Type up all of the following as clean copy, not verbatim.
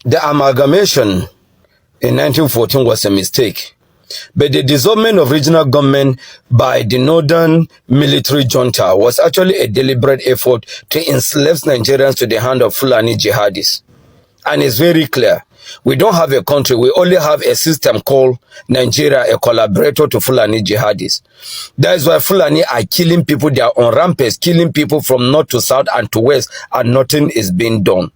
The amalgamation in 1914 was a mistake, but the dissolvement of regional government by the northern military junta was actually a deliberate effort to enslave Nigerians to the hand of Fulani jihadis. And it's very clear. We don't have a country. We only have a system called Nigeria, a collaborator to Fulani jihadis. That is why Fulani are killing people. They are on rampage, killing people from north to south and to west, and nothing is being done.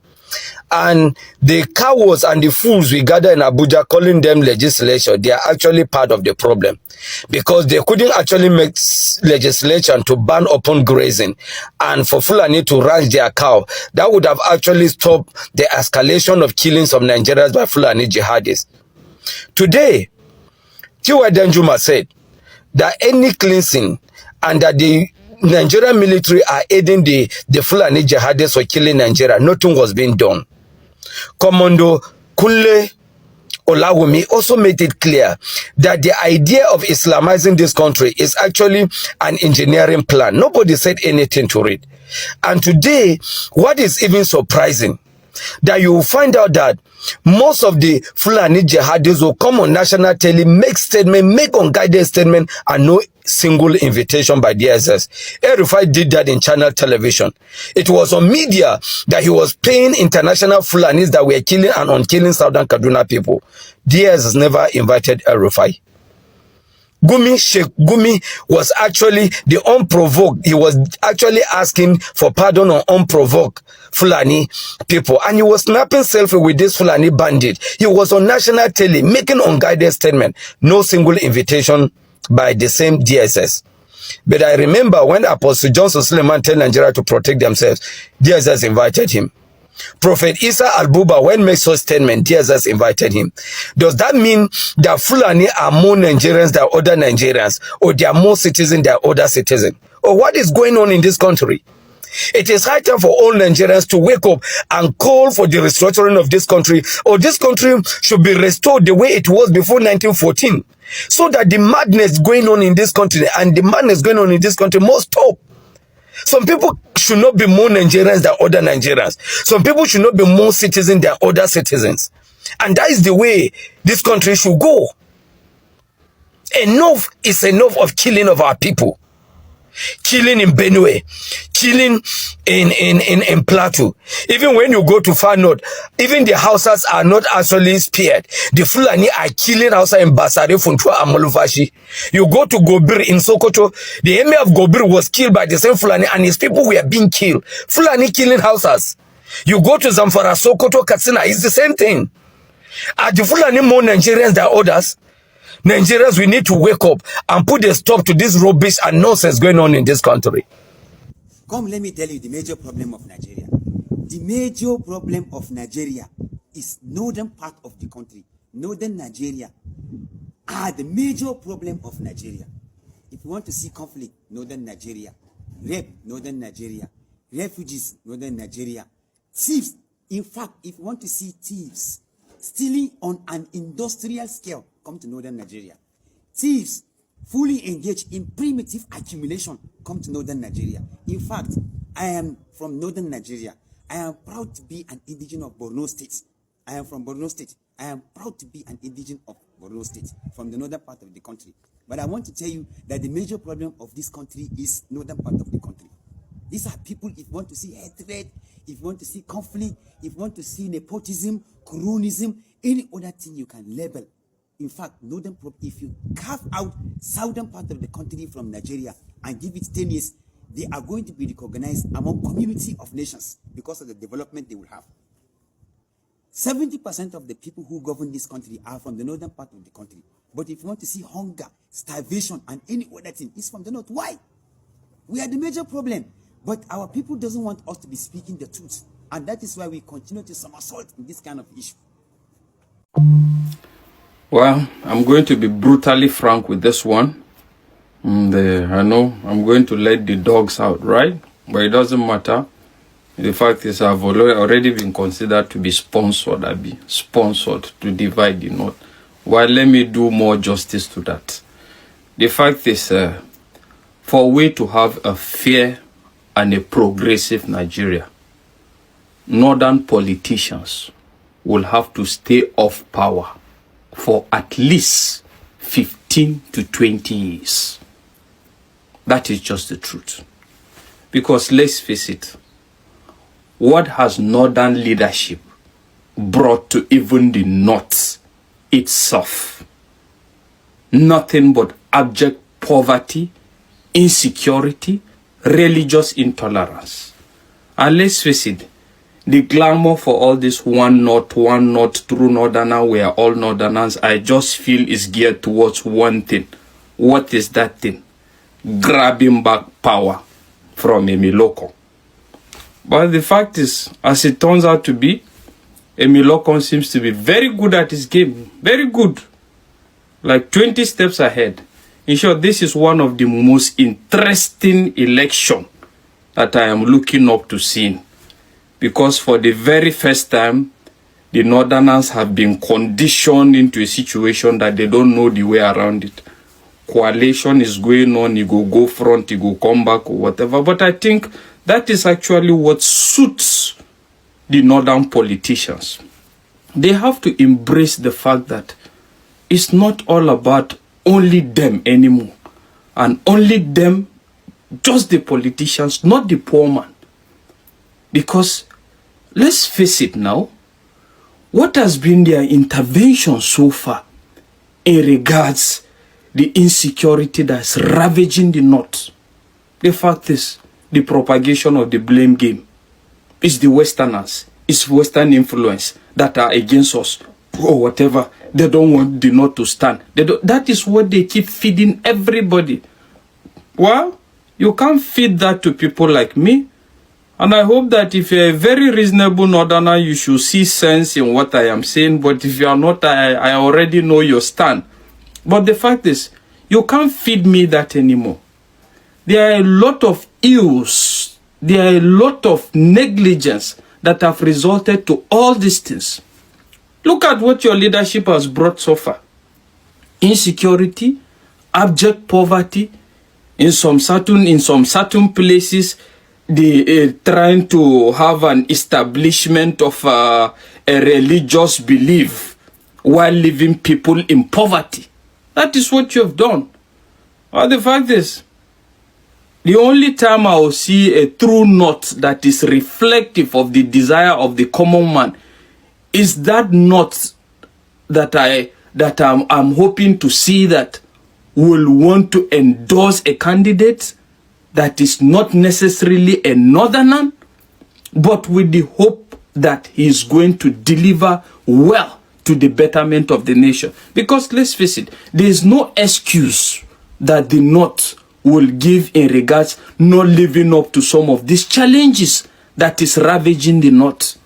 And the cowards and the fools we gather in Abuja calling them legislature, they are actually part of the problem, because they couldn't actually make legislation to ban open grazing and for Fulani to ranch their cow. That would have actually stopped the escalation of killings of Nigerians by Fulani jihadis. Today, Tiwa Danjuma said that any cleansing and that the Nigerian military are aiding the Fulani jihadis for killing Nigeria, nothing was being done. Commando Kunle Olawumi also made it clear that the idea of Islamizing this country is actually an engineering plan. Nobody said anything to it. And today, what is even surprising, that you will find out that most of the Fulani jihadis will come on national tele, make statement, make unguided statement, and no single invitation by DSS. El-Rufai did that in channel television. It was on media that he was paying international Fulanis that were killing and unkilling Southern Kaduna people. DSS never invited El-Rufai. Sheikh Gumi was actually the unprovoked. He was actually asking for pardon on unprovoked Fulani people. And he was snapping selfie with this Fulani bandit. He was on national tele making unguided statement. No single invitation by the same DSS. But I remember when Apostle Johnson Suleiman told Nigeria to protect themselves, DSS invited him. Prophet Isa Al-Buba, when made such statement, DSS invited him. Does that mean that Fulani are more Nigerians than other Nigerians, or they are more citizens than other citizens? Or what is going on in this country? It is high time for all Nigerians to wake up and call for the restructuring of this country, or this country should be restored the way it was before 1914, so that the madness going on in this country and the madness going on in this country must stop. Some people should not be more Nigerians than other Nigerians. Some people should not be more citizens than other citizens. And that is the way this country should go. Enough is enough of killing of our people. Killing in Benue, killing in Plateau. Even when you go to far north, even the Hausas are not actually spared. The Fulani are killing Hausa in Basare, Funtua, and Molufashi. You go to Gobir in Sokoto, the emir of Gobir was killed by the same Fulani and his people were being killed. Fulani killing Hausas. You go to Zamfara, Sokoto, Katsina, it's the same thing. Are the Fulani more Nigerians than others? Nigerians, we need to wake up and put a stop to this rubbish and nonsense going on in this country. Come, let me tell you the major problem of Nigeria. The major problem of Nigeria is northern part of the country. Northern Nigeria are the major problem of Nigeria. If you want to see conflict, northern Nigeria. Rape, northern Nigeria. Refugees, northern Nigeria. Thieves, in fact, if you want to see thieves stealing on an industrial scale, come to northern Nigeria. Thieves fully engaged in primitive accumulation, come to northern Nigeria. In fact, I am from northern Nigeria. I am proud to be an indigene of Borno State. I am from Borno State. I am proud to be an indigene of Borno State, from the northern part of the country. But I want to tell you that the major problem of this country is northern part of the country. These are people, if you want to see hatred, if you want to see conflict, if you want to see nepotism, cronyism, any other thing you can label. In fact, if you carve out southern part of the country from Nigeria and give it 10 years, they are going to be recognized among community of nations because of the development they will have. 70% of the people who govern this country are from the northern part of the country. But if you want to see hunger, starvation, and any other thing, it's from the north. Why? We are the major problem. But our people doesn't want us to be speaking the truth. And that is why we continue to somersault in this kind of issue. Well, I'm going to be brutally frank with this one. I know I'm going to let the dogs out, right? But it doesn't matter. The fact is, I've already been considered to be sponsored. I've been sponsored to divide the North. Well, let me do more justice to that. The fact is, for we to have a fair and a progressive Nigeria, northern politicians will have to stay off power for at least 15 to 20 years. That is just the truth. Because let's face it, what has northern leadership brought to even the north itself? Nothing but abject poverty, insecurity, religious intolerance. And let's face it, the glamour for all this one north, true northerner, we are all northerners, I just feel is geared towards one thing. What is that thing? Grabbing back power from Emiloko. But the fact is, as it turns out to be, Emiloko seems to be very good at his game. Very good. Like 20 steps ahead. In short, this is one of the most interesting elections that I am looking up to seeing. Because for the very first time, the northerners have been conditioned into a situation that they don't know the way around it. Coalition is going on, you go front, you go come back or whatever. But I think that is actually what suits the northern politicians. They have to embrace the fact that it's not all about only them anymore. And only them, just the politicians, not the poor man. Because, let's face it now, what has been their intervention so far in regards the insecurity that's ravaging the north? The fact is, the propagation of the blame game is the Westerners, it's Western influence that are against us or whatever. They don't want the north to stand. That is what they keep feeding everybody. Well, you can't feed that to people like me. And I hope that if you're a very reasonable northerner, you should see sense in what I am saying. But if you are not, I already know your stand. But the fact is, you can't feed me that anymore. There are a lot of ills, there are a lot of negligence that have resulted to all these things. Look at what your leadership has brought so far. Insecurity, abject poverty, in some certain places, they trying to have an establishment of a religious belief while leaving people in poverty. That is what you have done. Well, the fact is, the only time I will see a true north that is reflective of the desire of the common man is that north that I'm hoping to see that will want to endorse a candidate that is not necessarily a northerner, but with the hope that he is going to deliver well to the betterment of the nation. Because let's face it, there is no excuse that the North will give in regards not living up to some of these challenges that is ravaging the North.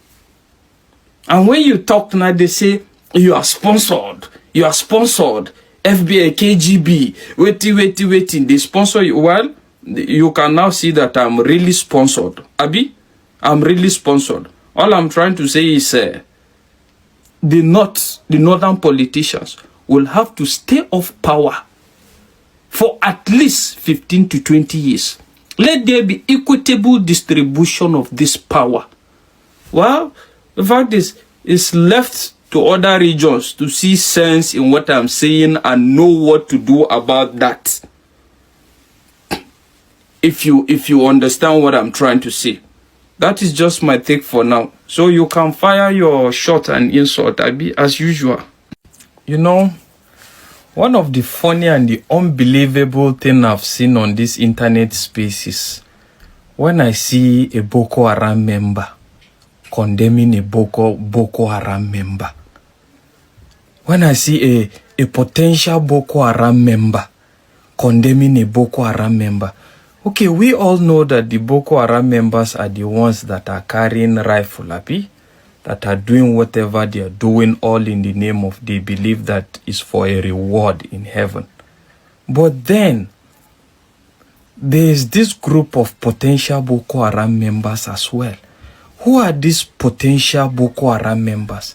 And when you talk now, they say you are sponsored, FBI, KGB, waiting, they sponsor you. Well, you can now see that I'm really sponsored. Abi, I'm really sponsored. All I'm trying to say is the northern politicians will have to stay off power for at least 15 to 20 years. Let there be equitable distribution of this power. Well, the fact is, it's left to other regions to see sense in what I'm saying and know what to do about that. If you understand what I'm trying to say. That is just my take for now. So you can fire your shot and insult, Abi, as usual. You know, one of the funny and the unbelievable thing I've seen on this internet space is when I see a Boko Haram member condemning a Boko Haram member. When I see a potential Boko Haram member condemning a Boko Haram member. Okay, we all know that the Boko Haram members are the ones that are carrying rifle, Abi, that are doing whatever they are doing, all in the name of they believe that is for a reward in heaven. But then, there is this group of potential Boko Haram members as well. Who are these potential Boko Haram members?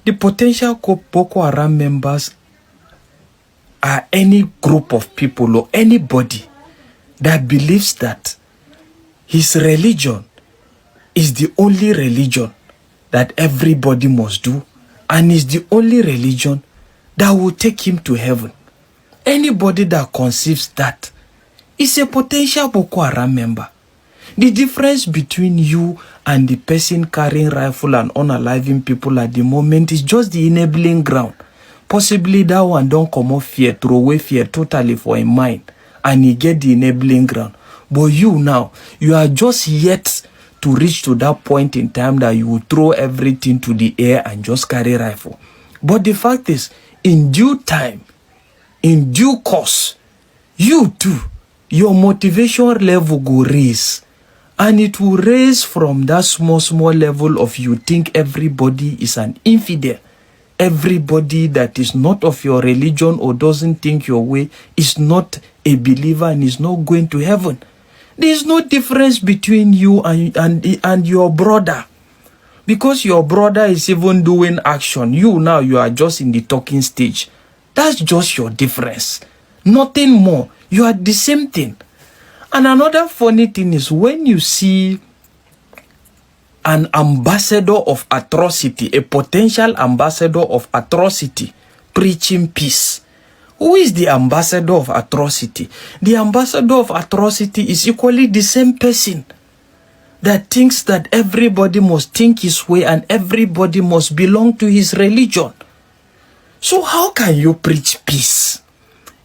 The potential Boko Haram members are any group of people or anybody that believes that his religion is the only religion that everybody must do, and is the only religion that will take him to heaven. Anybody that conceives that is a potential Boko Haram member. The difference between you and the person carrying rifle and unaliving people at the moment is just the enabling ground. Possibly that one don't come off fear, throw away fear totally for a mind, and he get the enabling ground. But you now, you are just yet to reach to that point in time that you will throw everything to the air and just carry rifle. But the fact is, in due time, in due course, you too, your motivation level will raise. And it will raise from that small level of you think everybody is an infidel. Everybody that is not of your religion or doesn't think your way is not a believer and is not going to heaven. There is no difference between you and your brother. Because your brother is even doing action. You now, you are just in the talking stage. That's just your difference. Nothing more. You are the same thing. And another funny thing is when you see an ambassador of atrocity, a potential ambassador of atrocity, preaching peace. Who is the ambassador of atrocity? The ambassador of atrocity is equally the same person that thinks that everybody must think his way and everybody must belong to his religion. So how can you preach peace?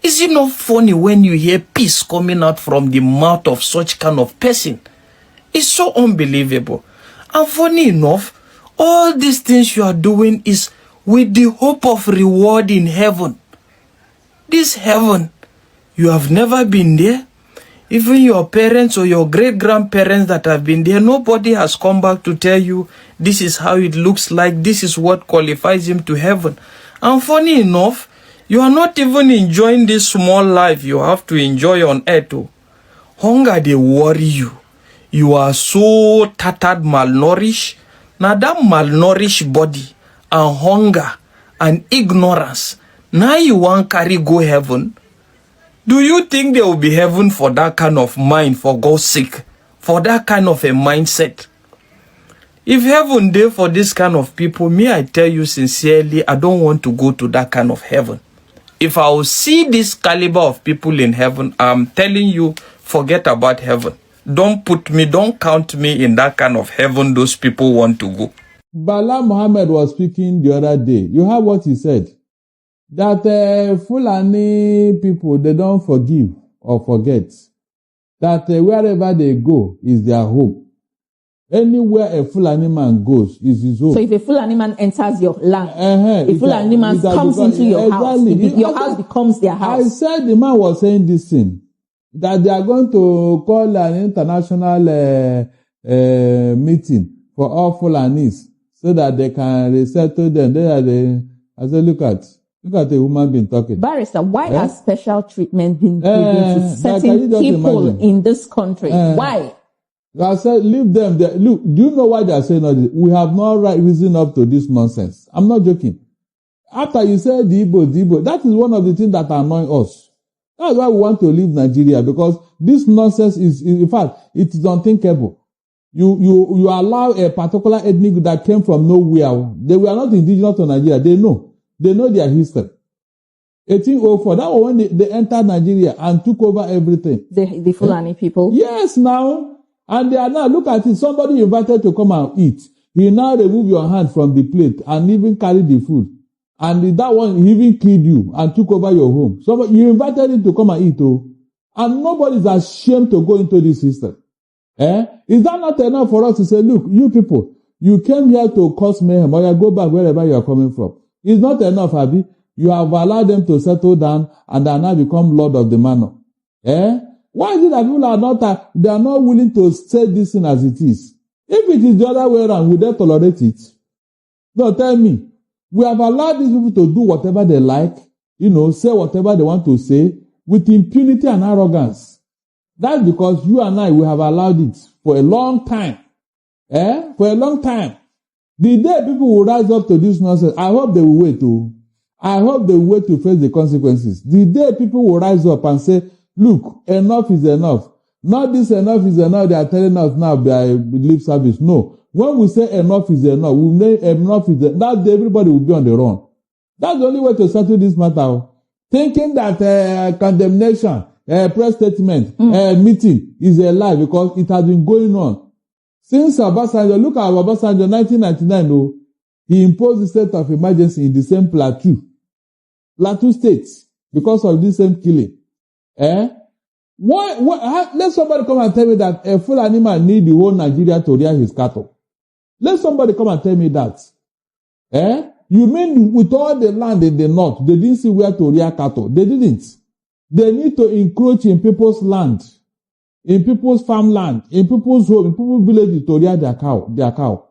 Is it not funny when you hear peace coming out from the mouth of such kind of person? It's so unbelievable. And funny enough, all these things you are doing is with the hope of reward in heaven. This heaven, you have never been there. Even your parents or your great-grandparents that have been there, nobody has come back to tell you this is how it looks like, this is what qualifies him to heaven. And funny enough, you are not even enjoying this small life you have to enjoy on earth. Hunger, they worry you. You are so tattered, malnourished. Now that malnourished body and hunger and ignorance, now you want carry go heaven. Do you think there will be heaven for that kind of mind, for God's sake? For that kind of a mindset? If heaven there for this kind of people, me, I tell you sincerely, I don't want to go to that kind of heaven. If I will see this caliber of people in heaven, I'm telling you, forget about heaven. Don't count me in that kind of heaven those people want to go. Bala Muhammad was speaking the other day. You heard what he said? That Fulani people, they don't forgive or forget. That wherever they go is their hope. Anywhere a Fulani man goes is his hope. So if a Fulani man enters your land, a Fulani man comes into your house, your house becomes their house. I said the man was saying this thing, that they are going to call an international meeting for all Fulanis so that they can resettle them. I said, look at a woman being talking. Barrister, why has special treatment been given to certain people in this country? Why? I said, leave them there. Look, do you know why they are saying all this? We have no right reason up to this nonsense. I'm not joking. After you said the Igbo, that is one of the things that annoy us. That's why we want to leave Nigeria, because this nonsense is, in fact, it is unthinkable. You allow a particular ethnic group that came from nowhere. They were not indigenous to Nigeria. They know their history. 1804, that was when they entered Nigeria and took over everything. The Fulani people? Yes, now. And they are now, look at it, somebody invited to come and eat. He now remove your hand from the plate and even carry the food. And that one, he even killed you and took over your home. So you invited him to come and eat, and nobody is ashamed to go into this system. Is that not enough for us to say, look, you people, you came here to cause mayhem, or you go back wherever you are coming from. It's not enough, Abi. You have allowed them to settle down and they are now become Lord of the Manor. Why is it that people they are not willing to say this thing as it is? If it is the other way around, will they tolerate it? No, tell me. We have allowed these people to do whatever they like, say whatever they want to say, with impunity and arrogance. That's because you and I, we have allowed it for a long time. For a long time. The day people will rise up to this nonsense, I hope they will wait to. I hope they will wait to face the consequences. The day people will rise up and say, look, enough is enough. Not this enough is enough. They are telling us now by lip service. No. when we say enough is enough, we name enough is enough. That day everybody will be on the run. That's the only way to settle this matter. Thinking that condemnation, press statement, meeting is a lie because it has been going on. Since Obasanjo, look at Obasanjo 1999, he imposed the state of emergency in the same Plateau State because of this same killing. Let somebody come and tell me that a full animal need the whole Nigeria to rear his cattle. Let somebody come and tell me that. You mean with all the land in the north, they didn't see where to rear cattle? They didn't. They need to encroach in people's land, in people's farmland, in people's home, in people's villages to rear their cow.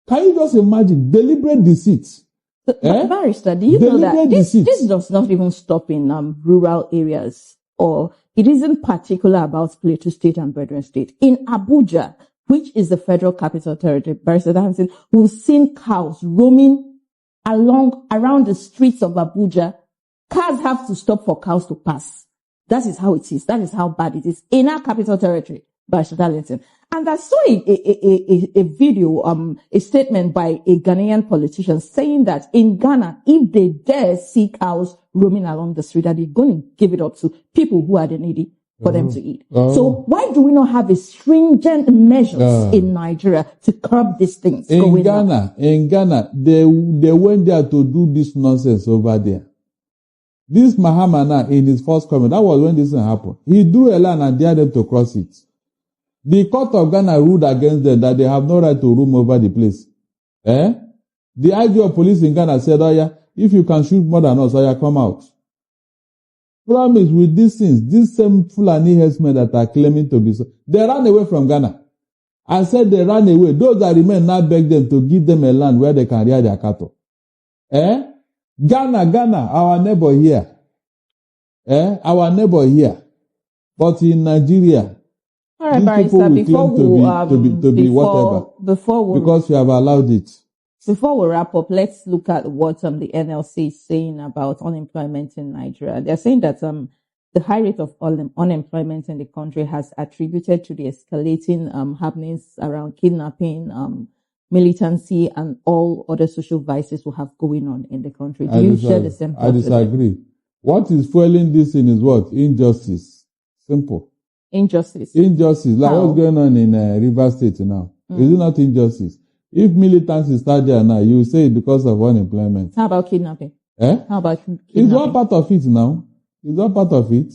Can you just imagine deliberate deceit? Barrister, do you know that this does not even stop in rural areas, or it isn't particular about Plateau State and Brethren State. In Abuja, which is the federal capital territory, Barrister Hansen, we've seen cows roaming around the streets of Abuja. Cars have to stop for cows to pass. That is how it is. That is how bad it is in our capital territory, Barrister Darlington. And I saw a video, a statement by a Ghanaian politician saying that in Ghana, if they dare see cows roaming along the street, that they're going to give it up to people who are the needy for them to eat. So why do we not have a stringent measures in Nigeria to curb these things going on? In Ghana, they went there to do this nonsense over there. This Mahamana, in his first comment, that was when this thing happened. He drew a line and dared them to cross it. The court of Ghana ruled against them that they have no right to roam over the place. The IG of police in Ghana said, if you can shoot more than us, come out. Problem is with these things, these same Fulani herdsmen that are claiming to be so, they ran away from Ghana. I said they ran away. Those that remain now beg them to give them a land where they can rear their cattle. Ghana, our neighbor here. Our neighbor here. But in Nigeria, all right, Barrister, because you have allowed it. Before we wrap up, let's look at what the NLC is saying about unemployment in Nigeria. They're saying that the high rate of unemployment in the country has attributed to the escalating happenings around kidnapping, militancy, and all other social vices we have going on in the country. Do you share the same thought? I disagree. What is fueling this in is what? Injustice. Simple. Injustice. Like what's going on in Rivers State now. Is it not injustice? If militancy start there now, you say it because of unemployment. How about kidnapping? How about kidnapping? It's one part of it now. It's one part of it.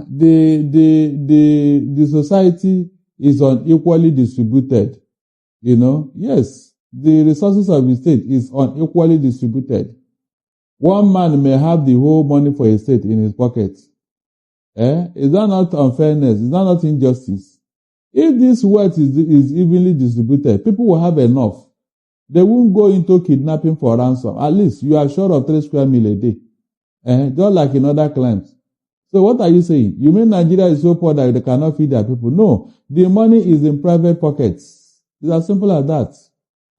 The society is unequally distributed. Yes, the resources of the state is unequally distributed. One man may have the whole money for a state in his pocket. Is that not unfairness? Is that not injustice? If this wealth is evenly distributed, people will have enough. They won't go into kidnapping for ransom. At least you are sure of 3 square meal a day. Just like in other claims. So what are you saying? You mean Nigeria is so poor that they cannot feed their people? No. The money is in private pockets. It's as simple as that.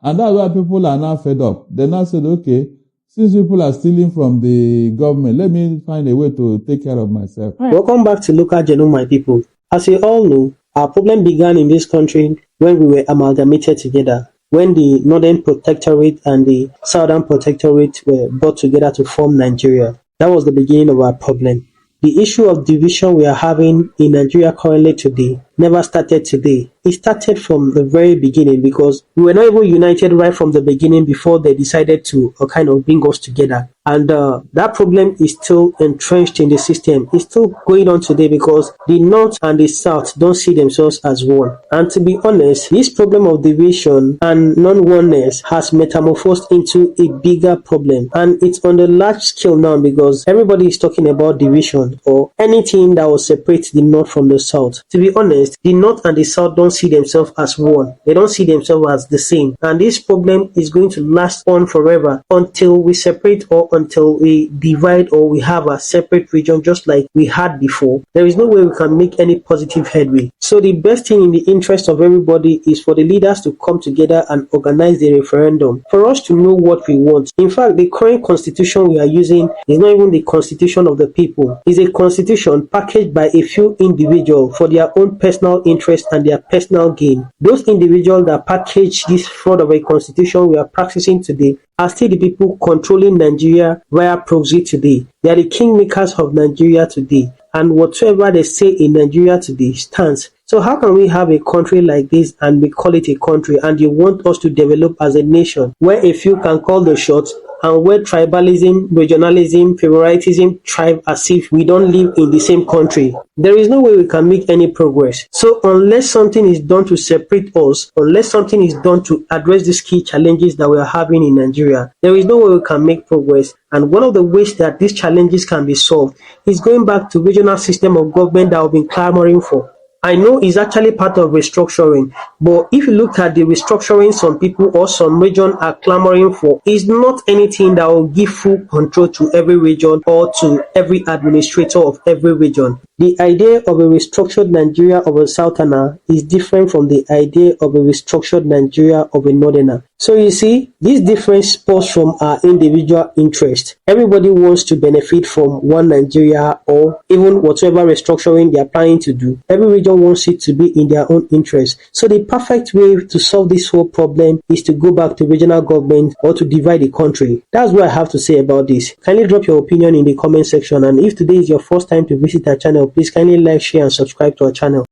And that's why people are now fed up. They now said, okay, since people are stealing from the government, let me find a way to take care of myself. Right. Welcome back to Local Genome, my people. As you all know, our problem began in this country when we were amalgamated together, when the Northern Protectorate and the Southern Protectorate were brought together to form Nigeria. That was the beginning of our problem. The issue of division we are having in Nigeria currently today never started today. It started from the very beginning because we were not even united right from the beginning before they decided to kind of bring us together. And that problem is still entrenched in the system. It's still going on today because the North and the South don't see themselves as one. And to be honest, this problem of division and non-oneness has metamorphosed into a bigger problem. And it's on the large scale now because everybody is talking about division or anything that will separate the North from the South. To be honest, the North and the South don't see themselves as one. They don't see themselves as the same. And this problem is going to last on forever until we separate or until we divide or we have a separate region just like we had before. There is no way we can make any positive headway. So the best thing in the interest of everybody is for the leaders to come together and organize the referendum for us to know what we want. In fact, the current constitution we are using is not even the constitution of the people. It's a constitution packaged by a few individuals for their own personal personal interest and their personal gain. Those individuals that package this fraud of a constitution we are practicing today are still the people controlling Nigeria via proxy today. They are the kingmakers of Nigeria today, and whatever they say in Nigeria today stands. So how can we have a country like this and we call it a country, and you want us to develop as a nation where a few can call the shots, and where tribalism, regionalism, favoritism thrive as if we don't live in the same country? There is no way we can make any progress. So unless something is done to separate us, unless something is done to address these key challenges that we are having in Nigeria, there is no way we can make progress. And one of the ways that these challenges can be solved is going back to regional system of government that we've been clamoring for. I know it's actually part of restructuring, but if you look at the restructuring some people or some region are clamoring for, it's not anything that will give full control to every region or to every administrator of every region. The idea of a restructured Nigeria of a Southerner is different from the idea of a restructured Nigeria of a Northerner. So you see, this difference spurs from our individual interest. Everybody wants to benefit from one Nigeria or even whatever restructuring they are planning to do. Every region wants it to be in their own interest. So the perfect way to solve this whole problem is to go back to regional government or to divide the country. That's what I have to say about this. Kindly drop your opinion in the comment section, and if today is your first time to visit our channel, please kindly like, share and subscribe to our channel.